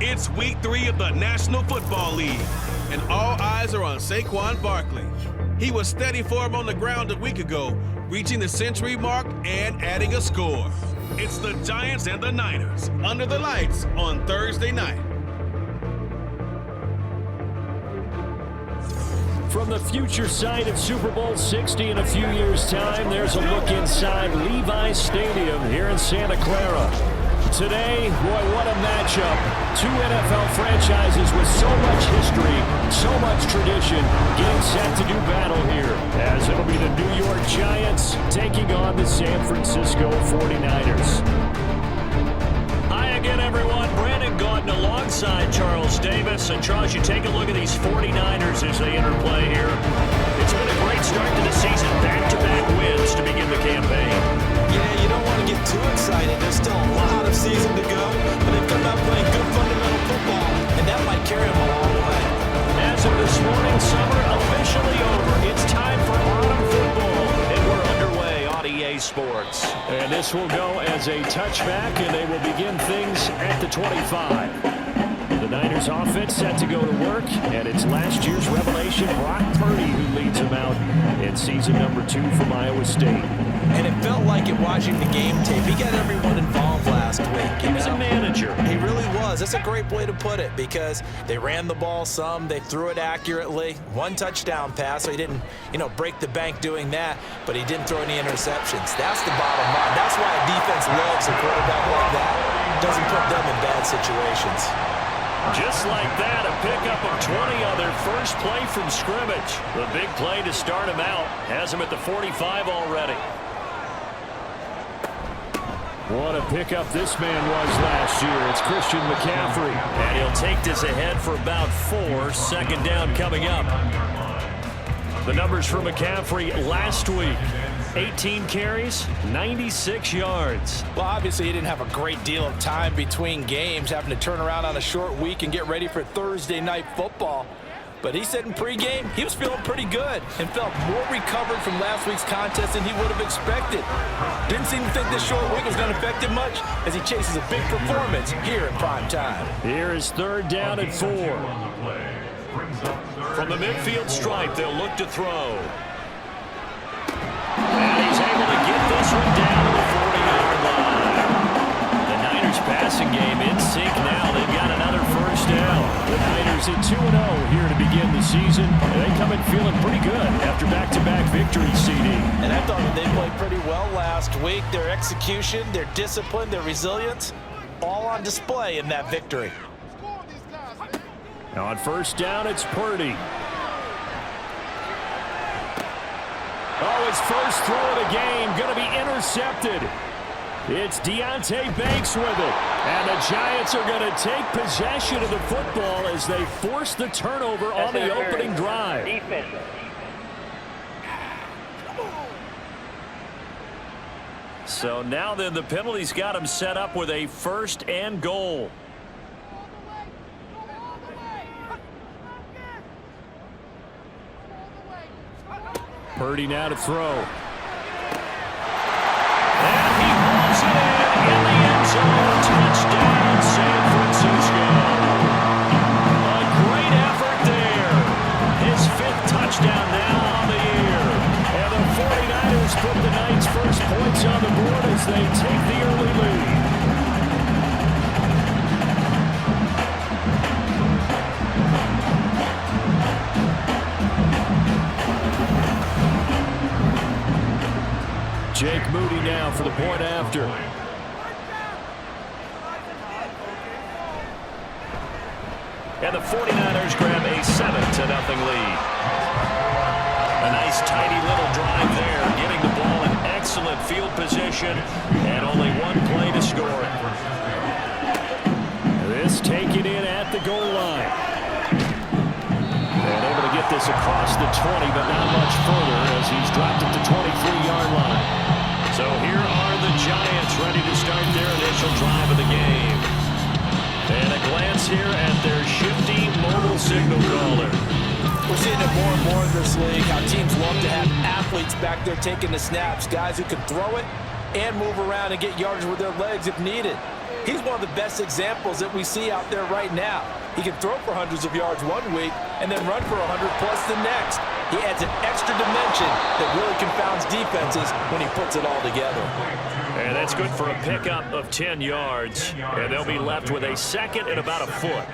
It's week 3 of the National Football League, and all eyes are on Saquon Barkley. He was steady for him on the ground a week ago, reaching the century mark and adding a score. It's the Giants and the Niners under the lights on Thursday night. From the future site of Super Bowl 60 in a few years' time, there's a look inside Levi's Stadium here in Santa Clara. Today, boy, what a matchup. Two NFL franchises with so much history, so much tradition, getting set to do battle here, as it'll be the New York Giants taking on the San Francisco 49ers. Hi again, everyone. Brandon Gaudin alongside Charles Davis. And Charles, you take a look at these 49ers as they enter play here. It's been a great start to the season. Back-to-back wins to begin the campaign. Yeah, you don't want to get too excited. There's still a lot of season to go, but they've come out playing good fundamental football, and that might carry them a long way. As of this morning, summer officially over. It's time for autumn football, and we're underway on EA Sports. And this will go as a touchback, and they will begin things at the 25. The Niners offense set to go to work, and it's last year's revelation, Brock Purdy, who leads them out in season number 2 from Iowa State. And it felt like it watching the game tape. He got everyone involved last week. He was a manager. He really was. That's a great way to put it, because they ran the ball some, they threw it accurately. 1 touchdown pass, so he didn't, break the bank doing that, but he didn't throw any interceptions. That's the bottom line. That's why a defense loves a quarterback like that. Doesn't put them in bad situations. Just like that, a pickup of 20 on their first play from scrimmage. The big play to start him out has him at the 45 already. What a pickup this man was last year. It's Christian McCaffrey. And he'll take this ahead for about 4. Second down coming up. The numbers for McCaffrey last week. 18 carries, 96 yards. Well, obviously, he didn't have a great deal of time between games, having to turn around on a short week and get ready for Thursday night football. But he said in pregame, he was feeling pretty good and felt more recovered from last week's contest than he would have expected. Didn't seem to think this short week was going to affect him much as he chases a big performance here in prime time. Here is third down and 4. From the midfield stripe, they'll look to throw. And he's able to get this one down to the 40-yard line. The Niners passing game in sync now. They've got another first down. The Niners at 2-0 here to begin the season. They come in feeling pretty good after back-to-back victories, CD. And I thought that they played pretty well last week. Their execution, their discipline, their resilience, all on display in that victory. Now on first down, it's Purdy. Oh, his first throw of the game going to be intercepted. It's Deonte Banks with it. And the Giants are going to take possession of the football as they force the turnover on the opening drive. So now then, the penalty's got him set up with a first and goal. Purdy now to throw. And he pulls it in the end zone. Touchdown, San Francisco. A great effort there. His 5th touchdown now on the year. And the 49ers put the Knights' first points on the board as they take the early lead. Jake Moody now for the point after. And the 49ers grab a 7-0 lead. A nice tidy little drive there, getting the ball in excellent field position and only 1 play to score it. This taken in at the goal line. And able to get this across the 20, but not much further as he's dropped it to 23-yard line. So here are the Giants ready to start their initial drive of the game. And a glance here at their shifty mobile signal caller. We're seeing it more and more in this league, how teams love to have athletes back there taking the snaps, guys who can throw it and move around and get yardage with their legs if needed. He's one of the best examples that we see out there right now. He can throw for hundreds of yards one week and then run for 100+ the next. He adds an extra dimension that really confounds defenses when he puts it all together. And that's good for a pickup of 10 yards. And they'll be left with a second and about a foot.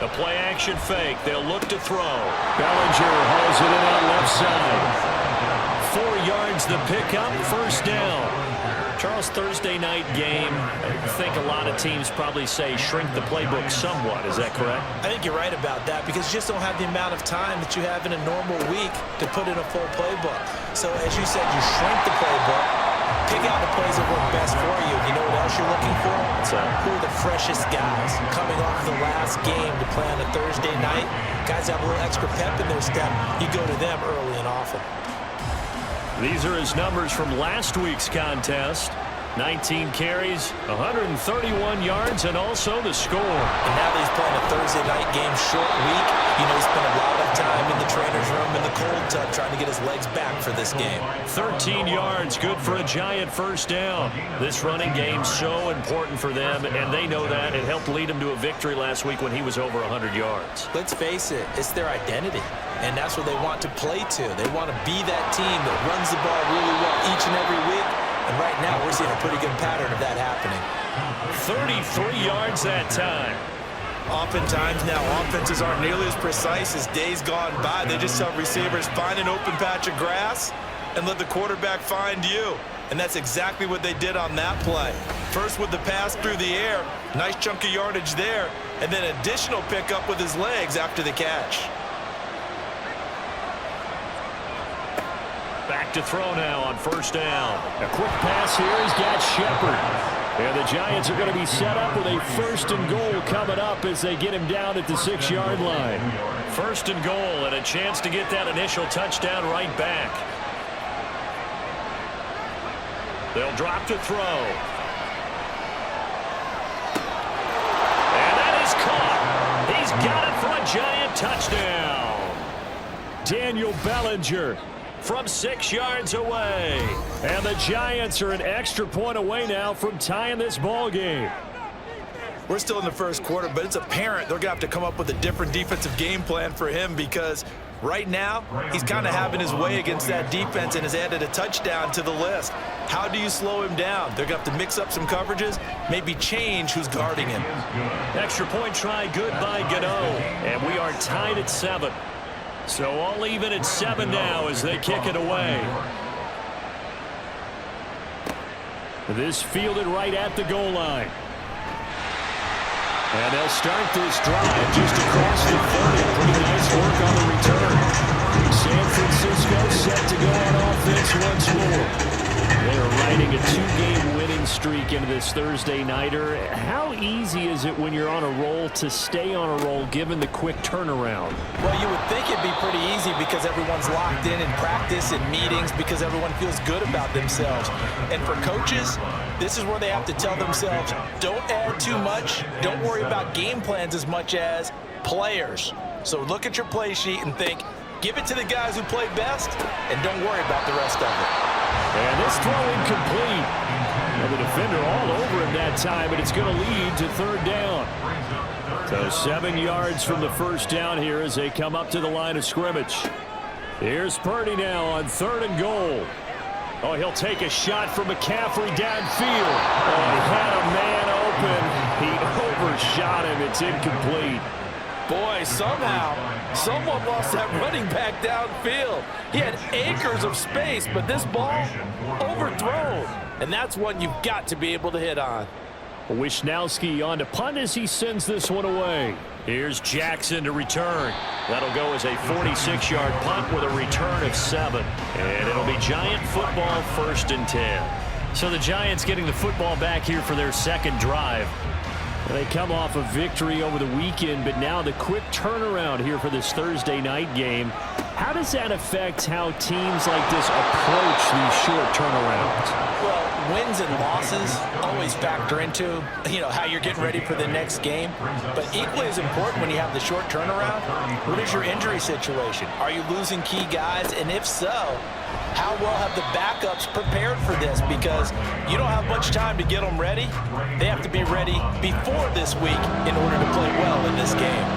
The play action fake. They'll look to throw. Bellinger hauls it in on left side. 4 yards the pickup, first down. Charles, Thursday night game, I think a lot of teams probably say shrink the playbook somewhat. Is that correct? I think you're right about that because you just don't have the amount of time that you have in a normal week to put in a full playbook. So as you said, you shrink the playbook, pick out the plays that work best for you. You know what else you're looking for? Who are the freshest guys coming off the last game to play on a Thursday night? Guys have a little extra pep in their step. You go to them early and often. These are his numbers from last week's contest. 19 carries, 131 yards, and also the score. And now that he's playing a Thursday night game short week, you know, he spent a lot of time in the trainer's room in the cold tub trying to get his legs back for this game. 13 yards, good for a giant first down. This running game's so important for them, and they know that. It helped lead them to a victory last week when he was over 100 yards. Let's face it, it's their identity, and that's what they want to play to. They want to be that team that runs the ball really well each and every week. And right now, we're seeing a pretty good pattern of that happening. 33 yards that time. Oftentimes now, offenses aren't nearly as precise as days gone by. They just tell receivers, find an open patch of grass and let the quarterback find you. And that's exactly what they did on that play. First with the pass through the air, nice chunk of yardage there, and then additional pickup with his legs after the catch. Back to throw now on first down. A quick pass here. He's got Shepard. And the Giants are going to be set up with a 1st and goal coming up as they get him down at the 6-yard line. 1st and goal and a chance to get that initial touchdown right back. They'll drop to throw. And that is caught. He's got it for a Giant touchdown. Daniel Bellinger from 6 yards away. And the Giants are an extra point away now from tying this ball game. We're still in the first quarter, but it's apparent they're going to have to come up with a different defensive game plan for him because right now he's kind of having his way against that defense and has added a touchdown to the list. How do you slow him down? They're going to have to mix up some coverages, maybe change who's guarding him. Extra point try good by Gano. And we are tied at 7. So all even at 7 now as they kick it away. This fielded right at the goal line. And they'll start this drive just across the 30. Pretty nice work on the return. San Francisco set to go on offense once more. They are riding a 2-game winning streak into this Thursday nighter. How easy is it when you're on a roll to stay on a roll given the quick turnaround? Well, you would think it'd be pretty easy because everyone's locked in practice and meetings because everyone feels good about themselves. And for coaches, this is where they have to tell themselves, don't add too much, don't worry about game plans as much as players. So look at your play sheet and think, give it to the guys who play best and don't worry about the rest of it. And this throw incomplete. And the defender all over him that time, but it's going to lead to 3rd down. So 7 yards from the first down here as they come up to the line of scrimmage. Here's Purdy now on 3rd and goal. Oh, he'll take a shot from McCaffrey downfield. Oh, he had a man open. He overshot him. It's incomplete. Boy, somehow, someone lost that running back downfield. He had acres of space, but this ball overthrown. And that's one you've got to be able to hit on. Wisnowski on to punt as he sends this one away. Here's Jackson to return. That'll go as a 46-yard punt with a return of 7. And it'll be Giant football 1st and 10. So the Giants getting the football back here for their 2nd drive. They come off a victory over the weekend, but now the quick turnaround here for this Thursday night game. How does that affect how teams like this approach these short turnarounds? Well, wins and losses always factor into, how you're getting ready for the next game. But equally as important when you have the short turnaround, what is your injury situation? Are you losing key guys? And if so, how well have the backups prepared for this? Because you don't have much time to get them ready. They have to be ready before this week in order to play well in this game.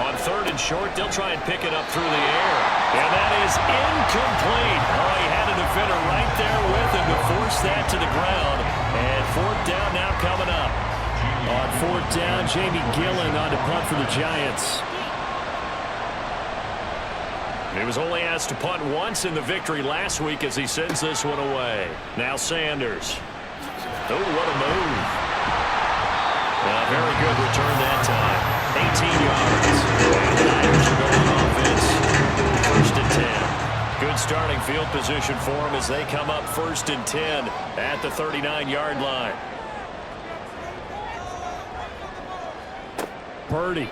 On 3rd and short, they'll try and pick it up through the air. And that is incomplete. Oh, he had a defender right there with him to force that to the ground. And 4th down now coming up. On 4th down, Jamie Gillen on to punt for the Giants. He was only asked to punt once in the victory last week as he sends this one away. Now Sanders. Oh, what a move. A very good return that time. 18 yards. And the Niners are going on offense. 1st and 10. Good starting field position for them as they come up 1st and 10 at the 39-yard line. Purdy.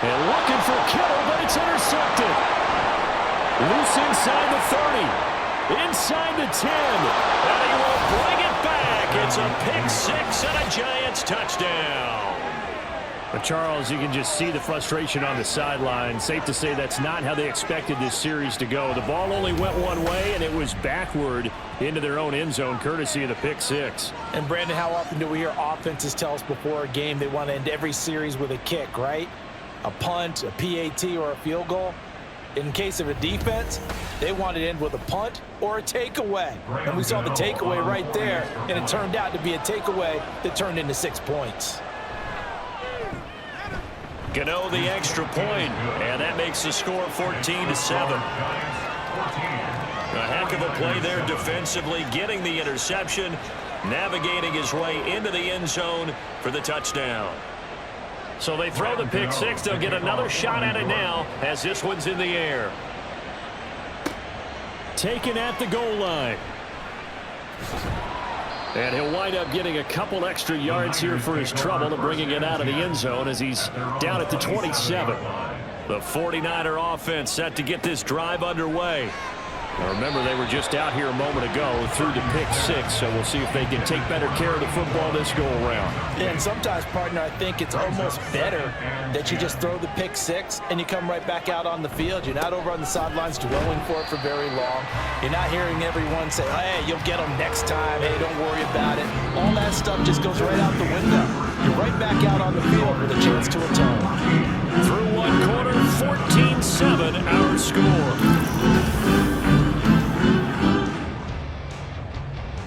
And looking for Kittle, but it's intercepted. Loose inside the 30. Inside the 10. And he will bring it back. It's a pick 6 and a Giants touchdown. But Charles, you can just see the frustration on the sideline. Safe to say that's not how they expected this series to go. The ball only went one way, and it was backward into their own end zone, courtesy of the pick 6. And Brandon, how often do we hear offenses tell us before a game they want to end every series with a kick, right? A punt, a PAT, or a field goal. In case of a defense, they wanted to end with a punt or a takeaway. And we saw the takeaway right there, and it turned out to be a takeaway that turned into 6 points. Gano the extra point, and that makes the score 14-7. A heck of a play there defensively, getting the interception, navigating his way into the end zone for the touchdown. So they throw the pick 6. They'll get another shot at it now as this one's in the air. Taken at the goal line. And he'll wind up getting a couple extra yards here for his trouble, bringing it out of the end zone as he's down at the 27. The 49er offense set to get this drive underway. Now remember, they were just out here a moment ago through the pick 6, so we'll see if they can take better care of the football this go-around. Yeah, and sometimes, partner, I think it's almost better that you just throw the pick 6 and you come right back out on the field. You're not over on the sidelines dwelling for it for very long. You're not hearing everyone say, hey, you'll get them next time. Hey, don't worry about it. All that stuff just goes right out the window. You're right back out on the field with a chance to atone. Through one quarter, 14-7, our score.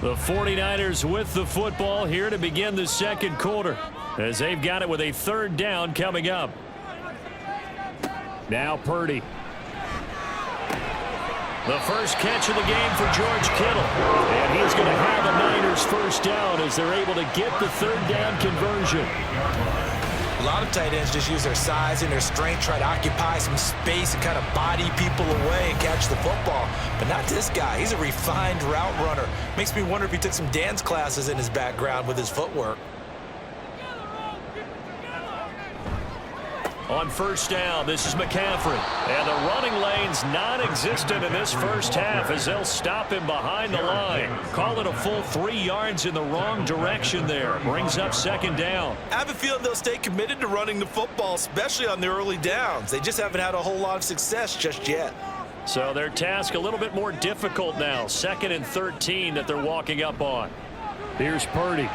The 49ers with the football here to begin the second quarter as they've got it with a 3rd down coming up. Now Purdy. The first catch of the game for George Kittle. And he's going to have a Niners 1st down as they're able to get the 3rd down conversion. A lot of tight ends just use their size and their strength, try to occupy some space and kind of body people away and catch the football. But not this guy. He's a refined route runner. Makes me wonder if he took some dance classes in his background with his footwork. On 1st down, this is McCaffrey. And the running lane's non-existent in this first half as they'll stop him behind the line. Call it a full 3 yards in the wrong direction there. Brings up 2nd down. I have a feeling they'll stay committed to running the football, especially on the early downs. They just haven't had a whole lot of success just yet. So their task a little bit more difficult now. 2nd and 13 that they're walking up on. Here's Purdy.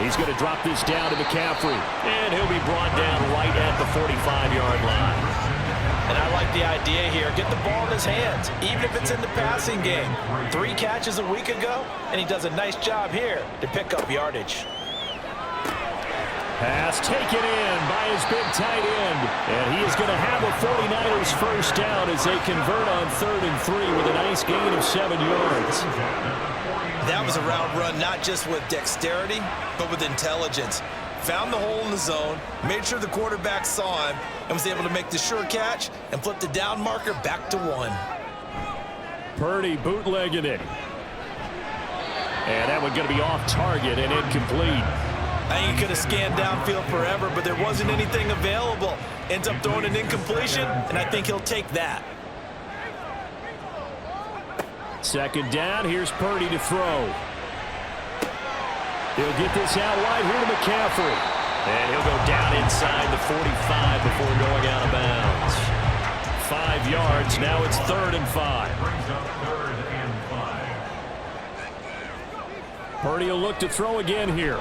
He's going to drop this down to McCaffrey. And he'll be brought down right at the 45-yard line. And I like the idea here. Get the ball in his hands, even if it's in the passing game. 3 catches a week ago, and he does a nice job here to pick up yardage. Pass taken in by his big tight end. And he is going to have a 49ers 1st down as they convert on 3rd and 3 with a nice gain of 7 yards. That was a route run not just with dexterity, but with intelligence. Found the hole in the zone, made sure the quarterback saw him, and was able to make the sure catch and flip the down marker back to 1. Purdy bootlegging it. And that one going to be off target and incomplete. I think he could have scanned downfield forever, but there wasn't anything available. Ends up throwing an incompletion, and I think he'll take that. 2nd down, here's Purdy to throw. He'll get this out wide here to McCaffrey. And he'll go down inside the 45 before going out of bounds. 5 yards. Now it's 3rd and 5. Purdy will look to throw again here.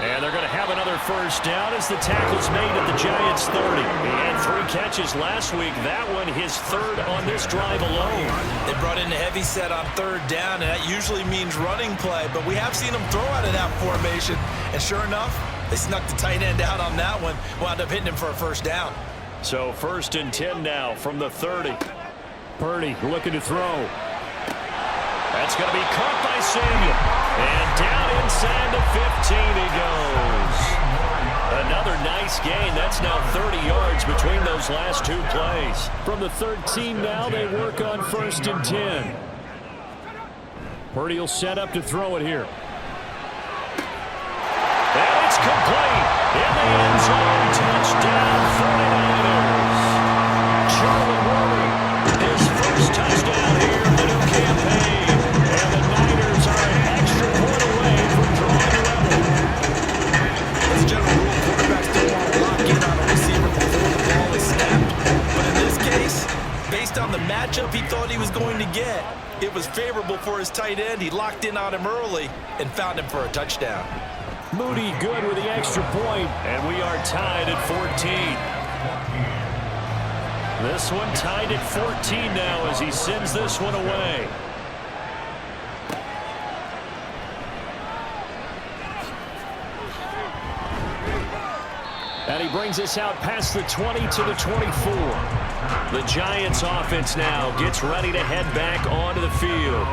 And they're going to have another first down as the tackle's made at the Giants' 30. He had 3 catches last week. That one his 3rd on this drive alone. They brought in a heavy set on 3rd down, and that usually means running play. But we have seen them throw out of that formation. And sure enough, they snuck the tight end out on that one. Wound up hitting him for a first down. So 1st and 10 now from the 30. Purdy looking to throw. That's going to be caught by Samuel. And down inside the 15 he goes. Another nice gain. That's now 30 yards between those last 2 plays. From the 13 now, they work on 1st and 10. Purdy will set up to throw it here. And it's complete. In the end zone. Touchdown 49ers. Charlie Warner, his first touchdown here in the new campaign. And the Niners are an extra point away from drawing level. As a general rule, quarterbacks don't want to lock in on a receiver before the ball is snapped. But in this case, based on the matchup he thought he was going to get, it was favorable for his tight end. He locked in on him early and found him for a touchdown. Moody good with the extra point, and we are tied at 14. This one tied at 14 now as he sends this one away. And he brings us out past the 20 to the 24. The Giants offense now gets ready to head back onto the field.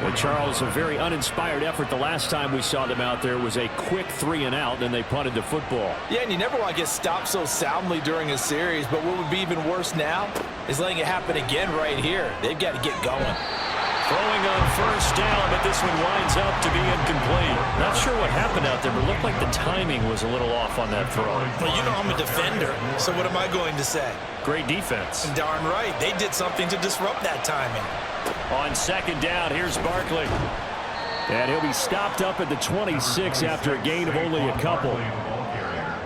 Well, Charles, a very uninspired effort. The last time we saw them out there was a quick 3 and out, and they punted the football. Yeah, and you never want to get stopped so soundly during a series, but what would be even worse now is letting it happen again right here. They've got to get going. Throwing on 1st down, but this one winds up to be incomplete. Not sure what happened out there, but it looked like the timing was a little off on that throw. Well, you know I'm a defender, so what am I going to say? Great defense. Darn right. They did something to disrupt that timing. On 2nd down, here's Barkley. And he'll be stopped up at the 26 after a gain of only a couple.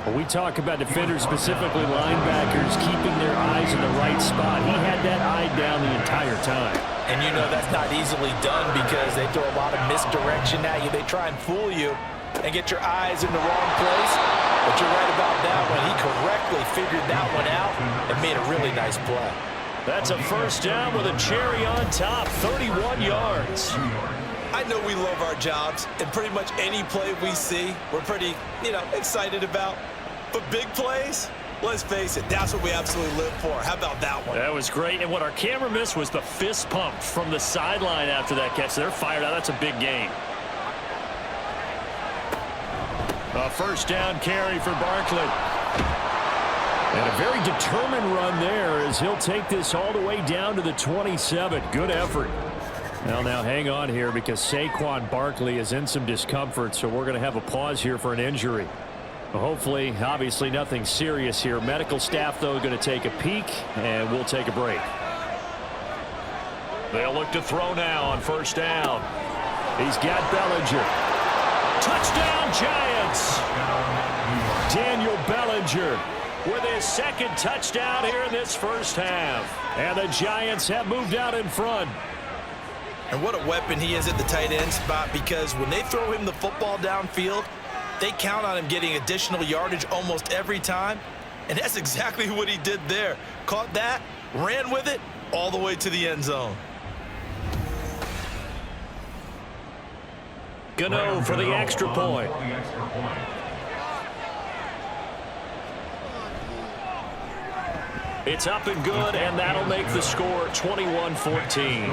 When we talk about defenders, specifically linebackers, keeping their eyes in the right spot, he had that eye down the entire time. And you know that's not easily done because they throw a lot of misdirection at you. They try and fool you and get your eyes in the wrong place. But you're right about that one. He correctly figured that one out and made a really nice play. That's a 1st down with a cherry on top, 31 yards. I know we love our jobs, and pretty much any play we see, we're pretty, excited about. But big plays, let's face it, that's what we absolutely live for. How about that one? That was great, and what our camera missed was the fist pump from the sideline after that catch. They're fired out. That's a big gain. A 1st down carry for Barkley. And a very determined run there as he'll take this all the way down to the 27. Good effort. Well, now hang on here because Saquon Barkley is in some discomfort, so we're going to have a pause here for an injury. Hopefully, obviously nothing serious here. Medical staff, though, going to take a peek, and we'll take a break. They'll look to throw now on 1st down. He's got Bellinger. Touchdown, Giants! Daniel Bellinger with his 2nd touchdown here in this 1st half. And the Giants have moved out in front. And what a weapon he is at the tight end spot, because when they throw him the football downfield, they count on him getting additional yardage almost every time. And that's exactly what he did there. Caught that, ran with it, all the way to the end zone. Gano for the extra point. It's up and good, and that'll make the score 21-14.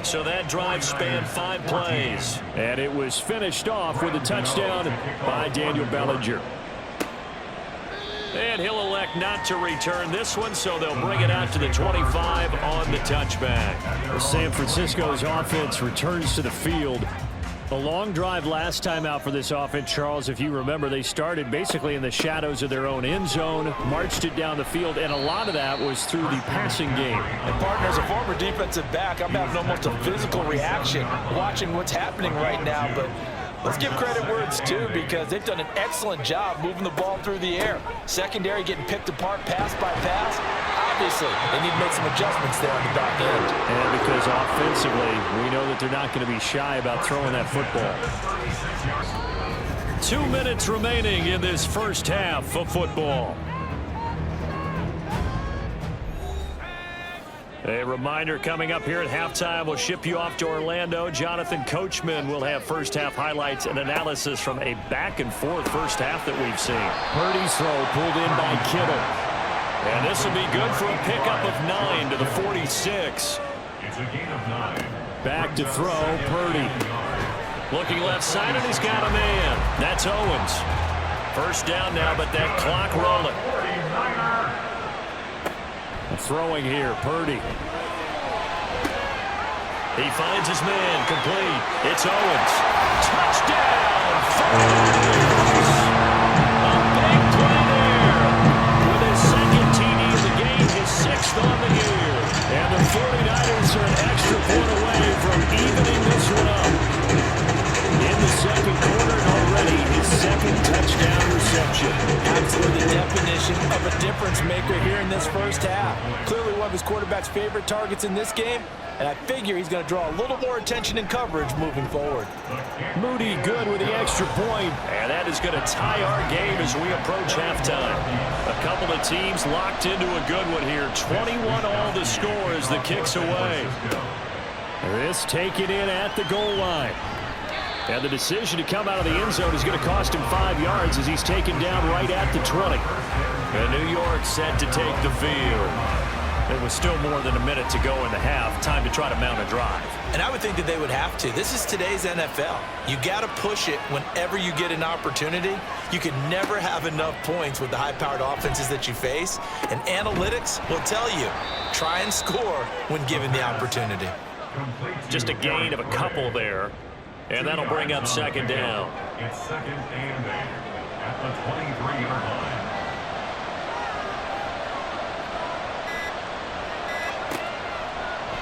So that drive spanned 5 plays, and it was finished off with a touchdown by Daniel Bellinger. And he'll elect not to return this one, so they'll bring it out to the 25 on the touchback. San Francisco's offense returns to the field. The long drive last time out for this offense, Charles, if you remember, they started basically in the shadows of their own end zone, marched it down the field, and a lot of that was through the passing game. And partner, as a former defensive back, I'm having almost a physical reaction watching what's happening right now, but let's give credit where it's due because they've done an excellent job moving the ball through the air. Secondary getting picked apart pass by pass. Obviously, they need to make some adjustments there on the back end. And because offensively, we know that they're not going to be shy about throwing that football. 2 minutes remaining in this first half of football. A reminder coming up here at halftime, we'll ship you off to Orlando. Jonathan Coachman will have first half highlights and analysis from a back-and-forth first half that we've seen. Purdy's throw pulled in by Kittle. And this will be good for a pickup of 9 to the 46. It's a gain of 9. Back to throw, Purdy. Looking left side, and he's got a man. That's Owens. First down now, but that clock rolling. Throwing here, Purdy. He finds his man, complete. It's Owens. Touchdown! A big play there. With his second TD of the game, his 6th on the year. And the 49ers are an extra point away from evening this one up. In the second quarter, and already his 2nd touchdown reception. Absolutely the definition of a difference maker here in this first half. Clearly one of his quarterback's favorite targets in this game, and I figure he's going to draw a little more attention and coverage moving forward. Moody good with the extra point, and that is going to tie our game as we approach halftime. A couple of teams locked into a good one here. 21 all the score as the kick's away. This taken in at the goal line. And the decision to come out of the end zone is going to cost him 5 yards as he's taken down right at the 20. And New York set to take the field. There was still more than a minute to go in the half. Time to try to mount a drive. And I would think that they would have to. This is today's NFL. You got to push it whenever you get an opportunity. You can never have enough points with the high-powered offenses that you face. And analytics will tell you, try and score when given the opportunity. Just a gain of a couple there. And that'll bring up second down. It's 2nd and 8 at the 23-yard line.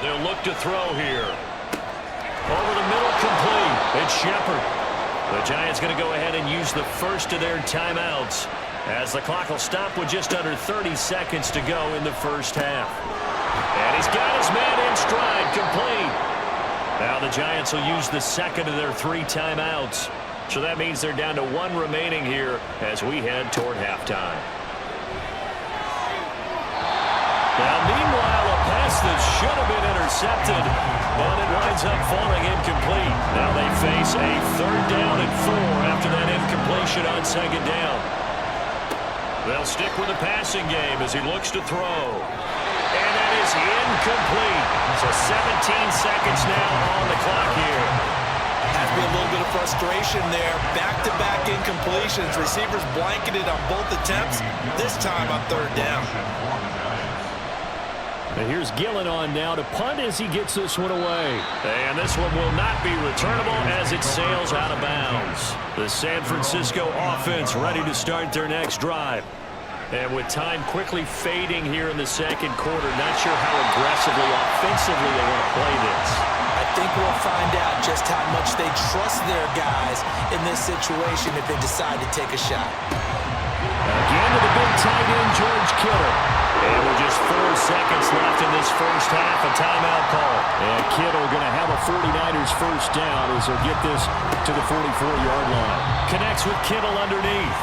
They'll look to throw here. Over the middle, complete. It's Shepard. The Giants going to go ahead and use the first of their timeouts as the clock will stop with just under 30 seconds to go in the first half. And he's got his man in stride, complete. Now the Giants will use the second of their 3 timeouts. So that means they're down to 1 remaining here as we head toward halftime. Now meanwhile, a pass that should have been intercepted, but it winds up falling incomplete. Now they face a 3rd down and 4 after that incompletion on 2nd down. They'll stick with the passing game as he looks to throw. And that is incomplete. So 17 seconds now on the clock here. Has to be a little bit of frustration there. Back-to-back incompletions. Receivers blanketed on both attempts, this time on 3rd down. And here's Gillen on now to punt as he gets this one away. And this one will not be returnable as it sails out of bounds. The San Francisco offense ready to start their next drive. And with time quickly fading here in the second quarter, not sure how aggressively, offensively they want to play this. I think we'll find out just how much they trust their guys in this situation if they decide to take a shot. Again to the big tight end, George Kittle. And with just 4 seconds left in this first half, a timeout call. And Kittle going to have a 49ers first down as he'll get this to the 44-yard line. Connects with Kittle underneath.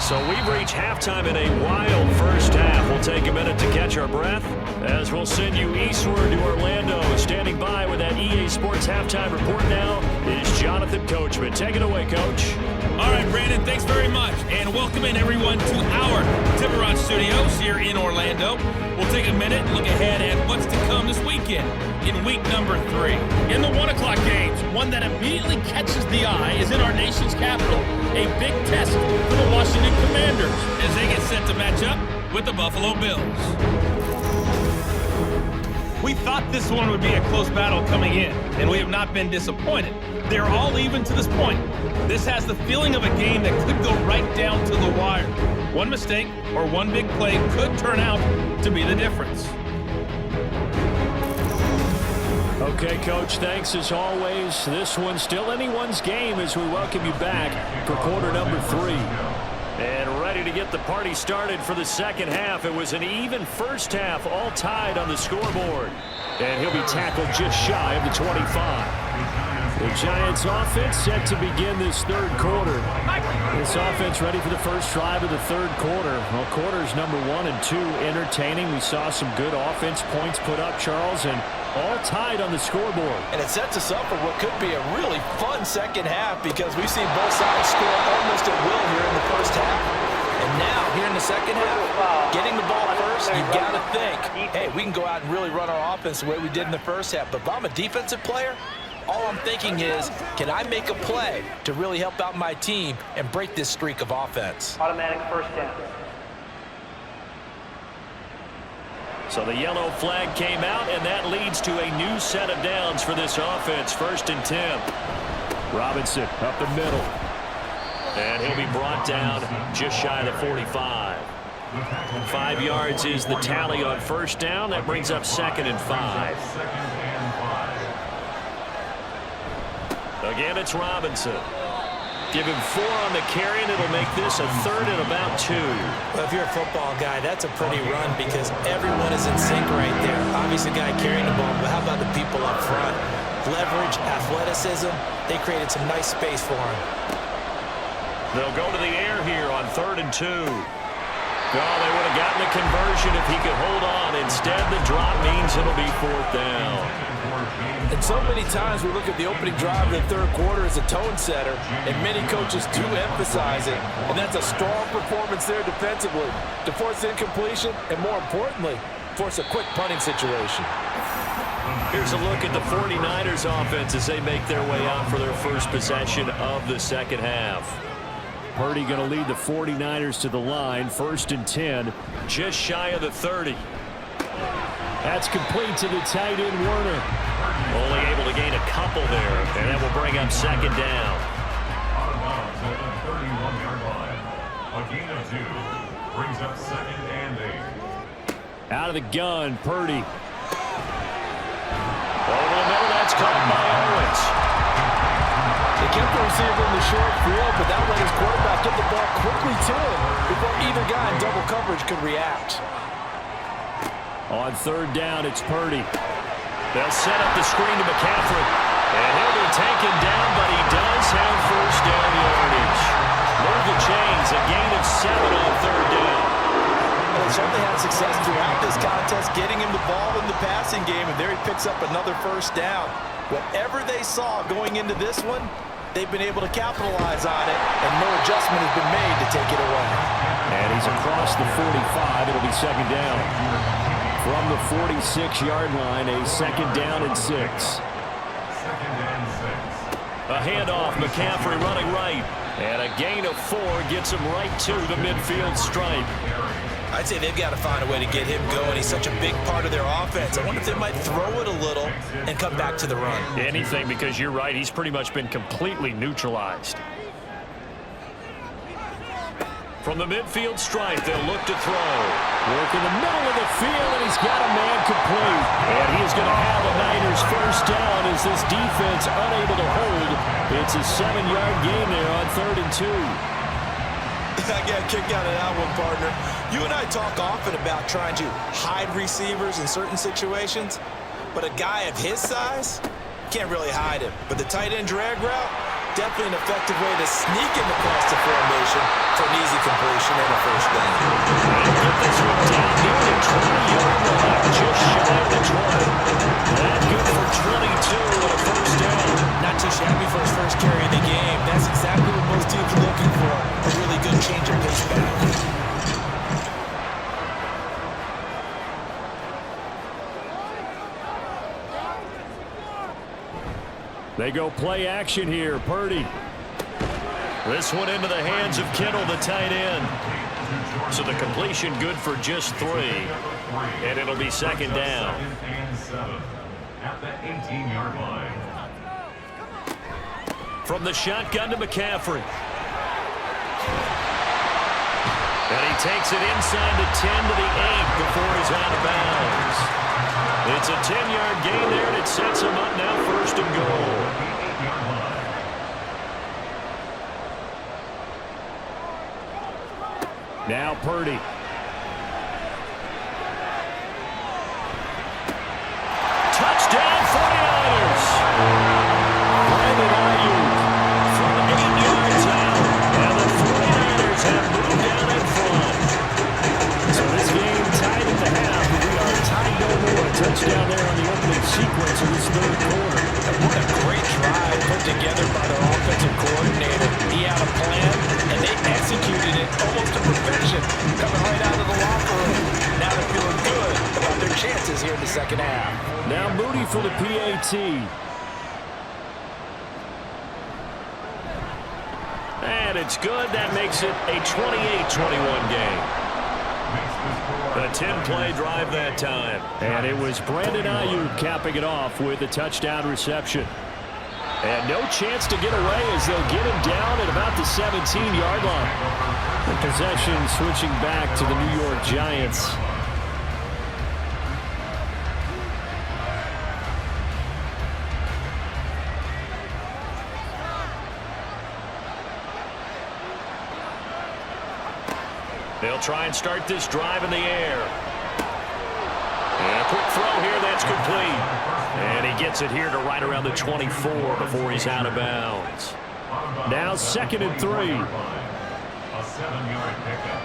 So we've reached halftime in a wild first half. We'll take a minute to catch our breath as we'll send you eastward to Orlando. Standing by with that EA Sports halftime report now is Jonathan Coachman. Take it away, Coach. All right, Brandon, thanks very much. And welcome in everyone to our Timberrod Studios here in Orlando. We'll take a minute and look ahead at what's to come this weekend in week number 3. In the 1 o'clock games, one that immediately catches the eye is in our nation's capital. A big test for the Washington Commanders as they get set to match up with the Buffalo Bills. We thought this one would be a close battle coming in, and we have not been disappointed. They're all even to this point. This has the feeling of a game that could go right down to the wire. One mistake or one big play could turn out to be the difference. Okay, Coach, thanks as always. This one's still anyone's game as we welcome you back for quarter number 3. And ready to get the party started for the second half. It was an even first half, all tied on the scoreboard. And he'll be tackled just shy of the 25. The Giants offense set to begin this third quarter. This offense ready for the first drive of the third quarter. Well, quarters number 1 and 2 entertaining. We saw some good offense points put up, Charles, and all tied on the scoreboard. And it sets us up for what could be a really fun second half because we've seen both sides score almost at will here in the first half. And now, here in the second half, getting the ball first, you've got to think, hey, we can go out and really run our offense the way we did in the first half. But if I'm a defensive player, all I'm thinking is, can I make a play to really help out my team and break this streak of offense? Automatic first down. So the yellow flag came out, and that leads to a new set of downs for this offense. 1st and 10. Robinson up the middle. And he'll be brought down just shy of the 45. 5 yards is the tally on first down. That brings up 2nd and 5. Again, it's Robinson. Give him 4 on the carry, and it'll make this a 3rd and about 2. Well, if you're a football guy, that's a pretty run because everyone is in sync right there. Obviously, the guy carrying the ball, but how about the people up front? Leverage, athleticism, they created some nice space for him. They'll go to the air here on 3rd and 2. Oh, they would have gotten the conversion if he could hold on. Instead, the drop means it'll be 4th down. And so many times we look at the opening drive of the third quarter as a tone setter, and many coaches do emphasize it, and that's a strong performance there defensively to force incompletion and, more importantly, force a quick punting situation. Here's a look at the 49ers offense as they make their way out for their first possession of the second half. Purdy going to lead the 49ers to the line. 1st and 10, just shy of the 30. That's complete to the tight end, Werner. Only able to gain a couple there, and that will bring up 2nd down. Out of bounds at the 31-yard line. A gain of 2 brings up 2nd and 8. Out of the gun, Purdy. Over the middle, that's caught by Owens. They kept the receiver in the short field, but that let his quarterback get the ball quickly to him before either guy in double coverage could react. On 3rd down, it's Purdy. They'll set up the screen to McCaffrey. And he'll be taken down, but he does have first down yardage. Move the chains, a gain of 7 on 3rd down. Well, they certainly had success throughout this contest, getting him the ball in the passing game, and there he picks up another first down. Whatever they saw going into this one, they've been able to capitalize on it, and no adjustment has been made to take it away. And he's across the 45. It'll be 2nd down. From the 46-yard line, a 2nd down and 6. 2nd and 6. A handoff, McCaffrey running right. And a gain of 4 gets him right to the midfield stripe. I'd say they've got to find a way to get him going. He's such a big part of their offense. I wonder if they might throw it a little and come back to the run. Anything, because you're right. He's pretty much been completely neutralized. From the midfield stripe, they'll look to throw. Work in the middle of the field, and he's got a man complete. And he is going to have a Niners first down as this defense unable to hold. It's a 7-yard gain there on 3rd and 2. I got a kick out of that one, partner. You and I talk often about trying to hide receivers in certain situations, but a guy of his size can't really hide him. But the tight end drag route, definitely an effective way to sneak in across the formation for an easy completion and a first down. Get this one down near the 20-yard line, just shy of the 20. That good for 22 and a first down. Not too shabby for his first carry of the game. That's exactly what most teams are looking for. A really good change of pace back. They go play action here. Purdy. This one into the hands of Kittle, the tight end. So the completion good for just 3. And it'll be 2nd down. 18-yard line. From the shotgun to McCaffrey. And he takes it inside the 10 to the 8 before he's out of bounds. It's a 10-yard gain there, and it sets him up now 1st and goal. Now Purdy. Touchdown 49ers. Brandon Ayuk from 8 yards out. And the 49ers have moved down in front. So this game tied at the half. We are tied no more. Touchdown there on the opening sequence of this 3rd quarter. What a great drive put together by their offensive coordinator. He had a plan, and they executed it almost to perfection, coming right out of the locker room. Now they're feeling good about their chances here in the 2nd half. Now Moody for the PAT. And it's good. That makes it a 28-21 game. A 10-play drive that time. And it was Brandon Ayuk capping it off with a touchdown reception. And no chance to get away as they'll get him down at about the 17-yard line. The possession switching back to the New York Giants. They'll try and start this drive in the air. And a quick throw here, that's complete. And he gets it here to right around the 24 before he's out of bounds. Now 2nd and 3. A 7-yard pickup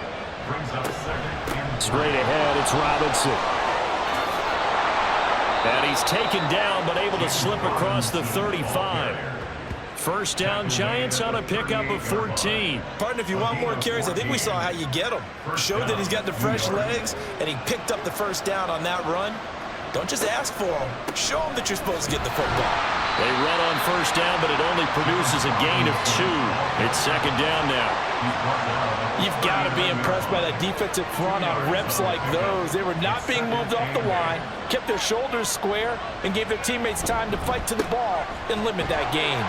brings up 2nd and 3. Straight ahead, it's Robinson. And he's taken down, but able to slip across the 35. 1st down, Giants on a pickup of 14. Partner, if you want more carries, I think we saw how you get him. Showed that he's got the fresh legs, and he picked up the 1st down on that run. Don't just ask for him. Show him that you're supposed to get the football. They run on 1st down, but it only produces a gain of 2. It's 2nd down now. You've got to be impressed by that defensive front on reps like those. They were not being moved off the line, kept their shoulders square, and gave their teammates time to fight to the ball and limit that gain.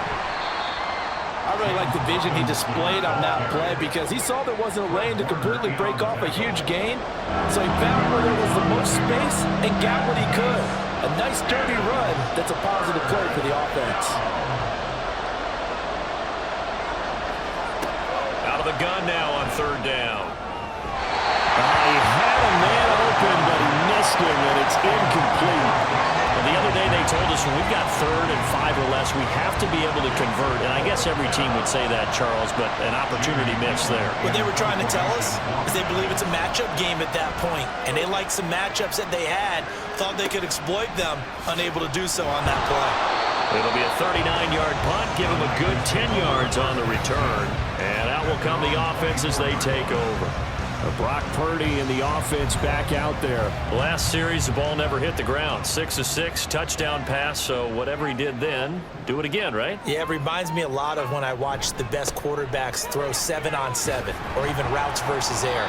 I really like the vision he displayed on that play because he saw there wasn't a lane to completely break off a huge gain. So he found where there was the most space and got what he could. A nice dirty run that's a positive play for the offense. Out of the gun now on 3rd down. He had a man open, but he missed him, and it's incomplete. The other day they told us when we've got 3rd and 5 or less, we have to be able to convert. And I guess every team would say that, Charles, but an opportunity missed there. What they were trying to tell us is they believe it's a matchup game at that point. And they liked some matchups that they had, thought they could exploit them, unable to do so on that play. It'll be a 39-yard punt, give them a good 10 yards on the return. And out will come the offense as they take over. Brock Purdy and the offense back out there. Last series, the ball never hit the ground. 6 of 6, touchdown pass, so whatever he did then, do it again, right? Yeah, it reminds me a lot of when I watched the best quarterbacks throw 7-on-7 or even routes versus air.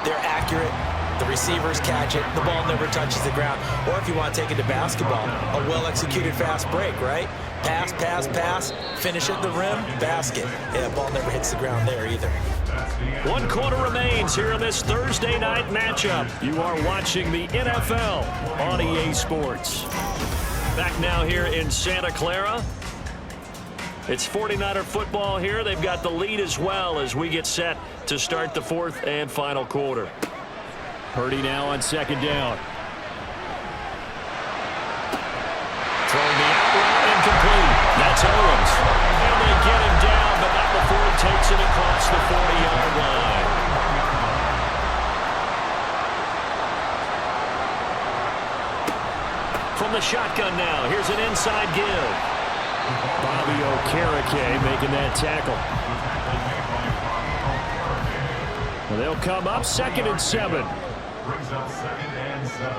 They're accurate. The receivers catch it. The ball never touches the ground. Or if you want to take it to basketball, a well-executed fast break, right? Pass, pass, pass, finish at the rim, basket. Yeah, the ball never hits the ground there either. 1 quarter remains here in this Thursday night matchup. You are watching the NFL on EA Sports. Back now here in Santa Clara. It's 49er football here. They've got the lead as well as we get set to start the 4th and final quarter. Purdy now on 2nd down. Throwing the out route incomplete. That's Owens. And they get him down, but not before he takes it across the 40-yard line. From the shotgun now, here's an inside give. Bobby Okereke making that tackle. Well, they'll come up 2nd and 7. Brings up 2nd and 7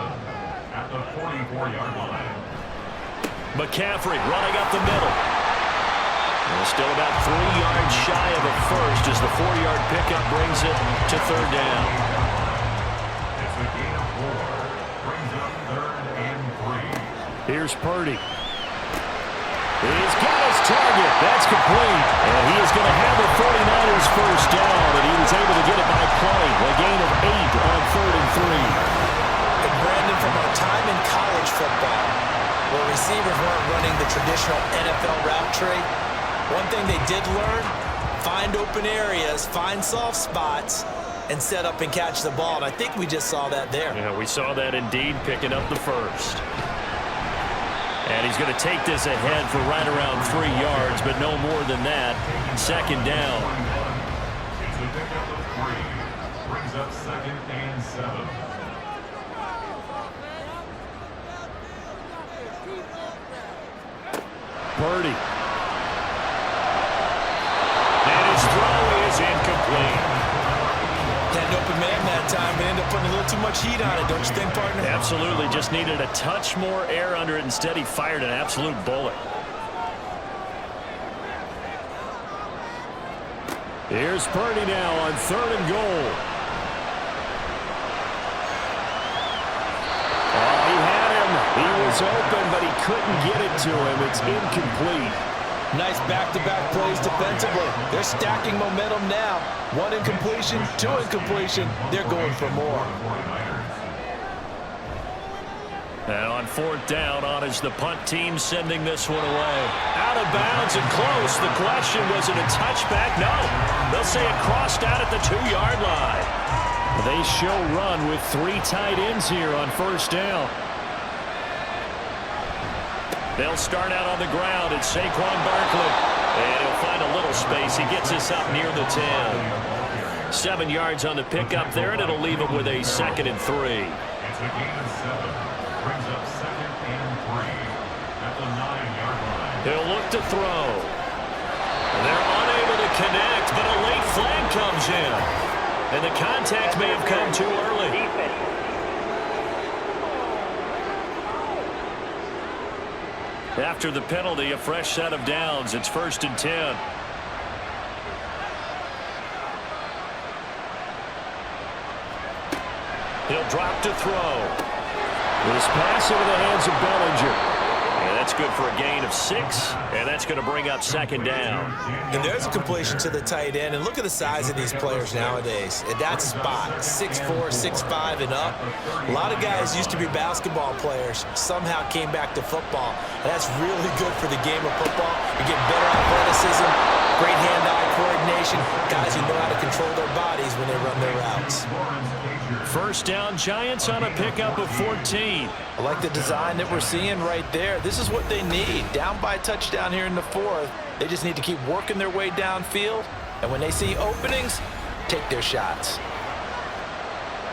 at the 44-yard line. McCaffrey running up the middle. Well, still about 3 yards shy of a first as the 4-yard pickup brings it to 3rd down. It's a gain of 4. Brings up 3rd and 3. Here's Purdy. He's got his target. That's complete. And he is going to have the 49ers first down, and he was able to get it by plenty. A gain of 8 on 3rd and 3. And Brandon, from our time in college football, where receivers weren't running the traditional NFL route tree, one thing they did learn, find open areas, find soft spots, and set up and catch the ball. And I think we just saw that there. Yeah, we saw that indeed, picking up the first. And he's going to take this ahead for right around 3 yards, but no more than that. 2nd down. It's a pickup of 3. Brings up 2nd and 7. Purdy. And his throw is incomplete. Had an open man that time, but ended up putting a little too much heat on it, don't you think, partner? Absolutely. Just needed a touch more air under it. Instead, he fired an absolute bullet. Here's Purdy now on 3rd and goal. Oh, he had him. He was open, but he couldn't get it to him. It's incomplete. Nice back-to-back plays defensively. They're stacking momentum now. 1 incompletion, 2 incompletion. They're going for more. And on 4th down, on is the punt team sending this one away. Out of bounds and close. The question, was it a touchback? No. They'll say it crossed out at the 2-yard line. They show run with 3 tight ends here on 1st down. They'll start out on the ground. It's Saquon Barkley. And he'll find a little space. He gets us up near the 10. 7 yards on the pickup there, and it'll leave him with a 2nd and 3. It's a gain of 7. Brings up 2nd and 3 at the 9-yard line. He'll look to throw. They're unable to connect, but a late flag comes in. And the contact may have come too early. After the penalty, a fresh set of downs. It's 1st and 10. He'll drop to throw. This pass into the hands of Bellinger. And that's good for a gain of 6, and that's going to bring up 2nd down. And there's a completion to the tight end. And look at the size of these players nowadays. At that spot, 6'4", 6'5", and up. A lot of guys used to be basketball players, somehow came back to football. And that's really good for the game of football. You get better athleticism, great hand-eye coordination, guys who know how to control their bodies when they run their routes. 1st down, Giants on a pickup of 14. I like the design that we're seeing right there. This is what they need. Down by a touchdown here in the 4th. They just need to keep working their way downfield. And when they see openings, take their shots.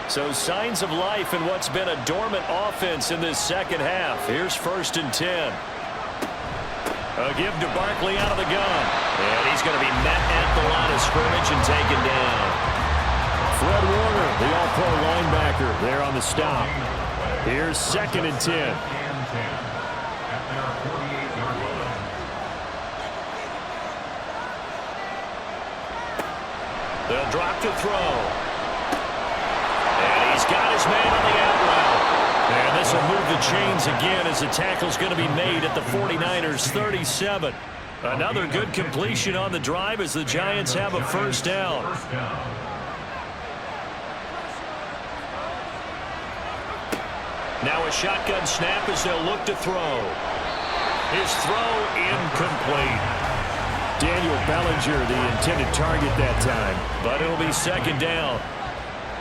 So signs of life in what's been a dormant offense in this 2nd half. Here's 1st and 10. A give to Barkley out of the gun. And he's going to be met at the line of scrimmage and taken down. Fred Warner, the all-pro linebacker, there on the stop. Here's 2nd and 10. They'll drop to throw. And he's got his man on the out route. And this will move the chains again as the tackle's going to be made at the 49ers 37. Another good completion on the drive as the Giants have a 1st down. Now a shotgun snap as they'll look to throw. His throw incomplete. Daniel Bellinger, the intended target that time. But it'll be 2nd down.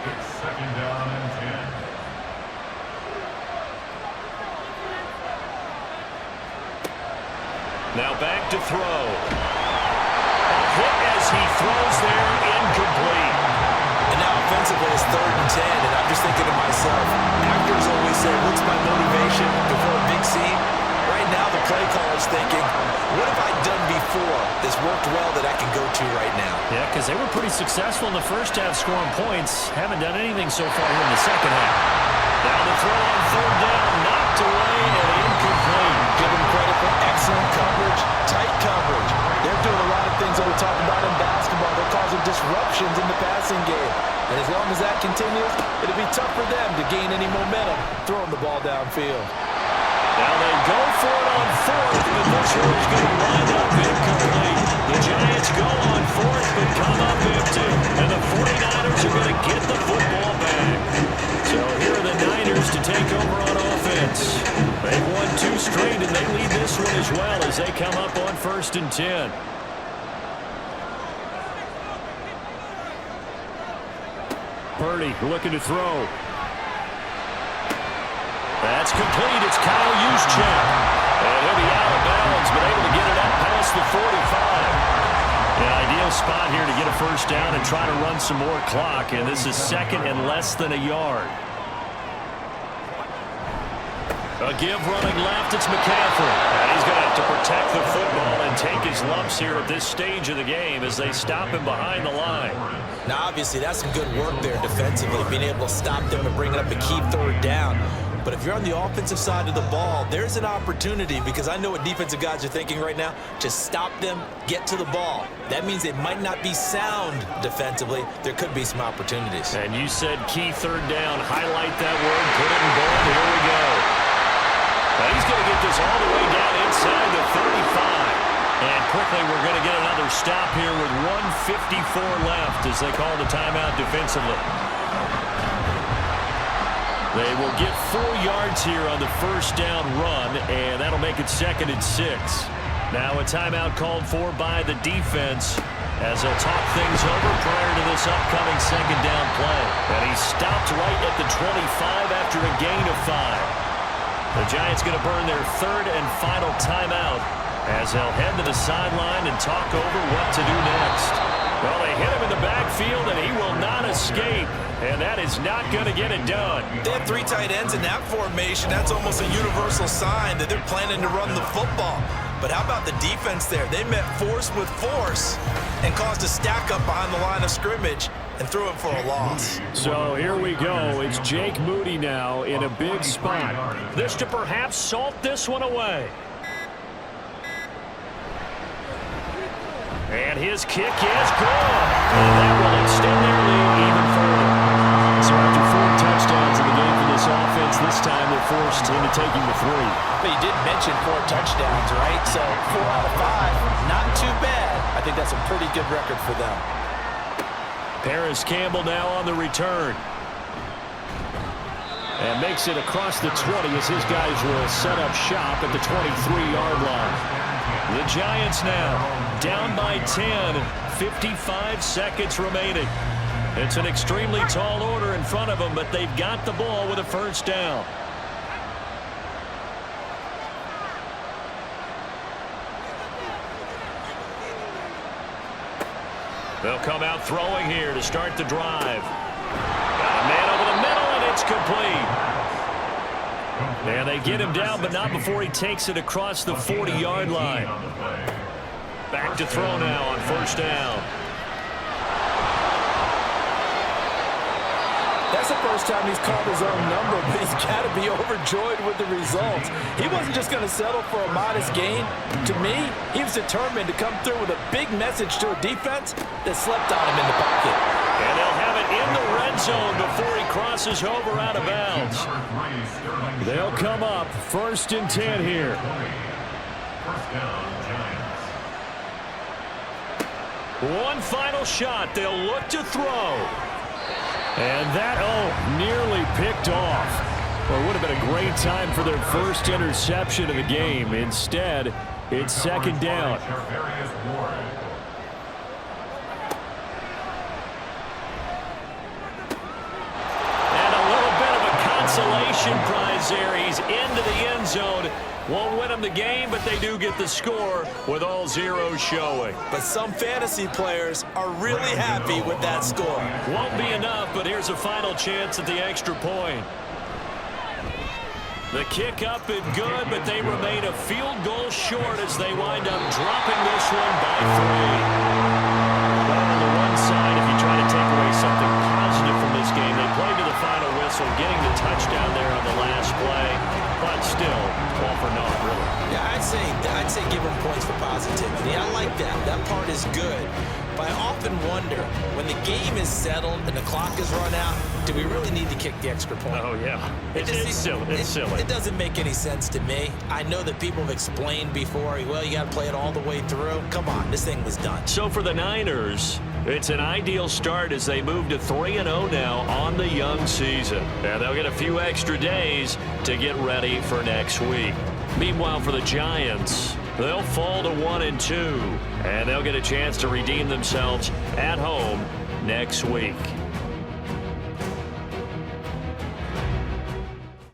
It's 2nd down and 10. Now back to throw. A hit as he throws there, incomplete. And now offensively it's 3rd and 10, and I'm just thinking to myself, actors always say, what's my motivation before a big scene? Right now the play caller's thinking, what have I done before that's worked well that I can go to right now? Yeah, because they were pretty successful in the 1st half scoring points. Haven't done anything so far here in the 2nd half. Now the throw on 3rd down, knocked away and incomplete. Give them credit for excellent coverage, tight coverage. They're doing a lot of things that we talk about in basketball. They're causing disruptions in the passing game. And as long as that continues, it'll be tough for them to gain any momentum throwing the ball downfield. Now they go for it on fourth, but this one is going to wind up incomplete. The Giants go on fourth, but come up empty. And the 49ers are going to get the football back. So here are the Niners to take over on offense. They've won 2 straight, and they lead this one as well as they come up on 1st and 10. Purdy looking to throw. That's complete. It's Kyle Juszczyk. And he'll be out of bounds, but able to get it up past the 45. An ideal spot here to get a first down and try to run some more clock. And this is 2nd and less than a yard. A give running left. It's McCaffrey. And he's going to have to protect the football and take his lumps here at this stage of the game as they stop him behind the line. Now, obviously, that's some good work there defensively, being able to stop them and bring it up a key 3rd down. But if you're on the offensive side of the ball, there's an opportunity, because I know what defensive guys are thinking right now. Just stop them, get to the ball. That means they might not be sound defensively. There could be some opportunities. And you said key 3rd down. Highlight that word. Put it in bold. Here we go. Now he's going to get this all the way down inside the 35. And quickly we're going to get another stop here with 1:54 left as they call the timeout defensively. They will get 4 yards here on the first down run, and that'll make it 2nd and 6. Now a timeout called for by the defense as they'll talk things over prior to this upcoming 2nd down play. And he stopped right at the 25 after a gain of 5. The Giants going to burn their 3rd and final timeout as they'll head to the sideline and talk over what to do next. Well, they hit him in the backfield, and he will not escape. And that is not going to get it done. They have 3 tight ends in that formation. That's almost a universal sign that they're planning to run the football. But how about the defense there? They met force with force and caused a stack up behind the line of scrimmage and threw him for a loss. So here we go. It's Jake Moody now in a big spot. This to perhaps salt this one away. And his kick is good. And that will extend their lead even further. So after 4 touchdowns in the game for this offense, this time they're forced into taking the 3. But you did mention 4 touchdowns, right? So 4 out of 5, not too bad. I think that's a pretty good record for them. Paris Campbell now on the return. And makes it across the 20 as his guys will set up shop at the 23-yard line. The Giants now down by 10, 55 seconds remaining. It's an extremely tall order in front of them, but they've got the ball with a first down. They'll come out throwing here to start the drive. Got a man over the middle, and it's complete. And they get him down, but not before he takes it across the 40-yard line. Back to throw now on first down. That's the first time he's called his own number, but he's got to be overjoyed with the results. He wasn't just going to settle for a modest gain. To me, he was determined to come through with a big message to a defense that slept on him in the pocket. And they'll have it in the red zone before he crosses over out of bounds. They'll come up 1st and 10 here. First down, Giants. One final shot. They'll look to throw. And that, nearly picked off. Well, it would have been a great time for their first interception of the game. Instead, it's 2nd down. And a little bit of a consolation prize there. He's into the end zone. Won't win them the game, but they do get the score with all zeros showing. But some fantasy players are really happy with that score. Won't be enough, but here's a final chance at the extra point. The kick up and good, but they remain a field goal short as they wind up dropping this one by 3. Well, on the one side, if you try to take away something positive from this game, they played to the final whistle, getting the touchdown there on the last play. But still, all for naught, really. Yeah, I'd say give them points for positivity. I like that. That part is good. But I often wonder, when the game is settled and the clock is run out, do we really need to kick the extra point? Oh, yeah. It's silly. It's silly. It doesn't make any sense to me. I know that people have explained before, well, you got to play it all the way through. Come on, this thing was done. So for the Niners, it's an ideal start as they move to 3-0 now on the young season. And they'll get a few extra days to get ready for next week. Meanwhile, for the Giants, they'll fall to 1-2, and they'll get a chance to redeem themselves at home next week.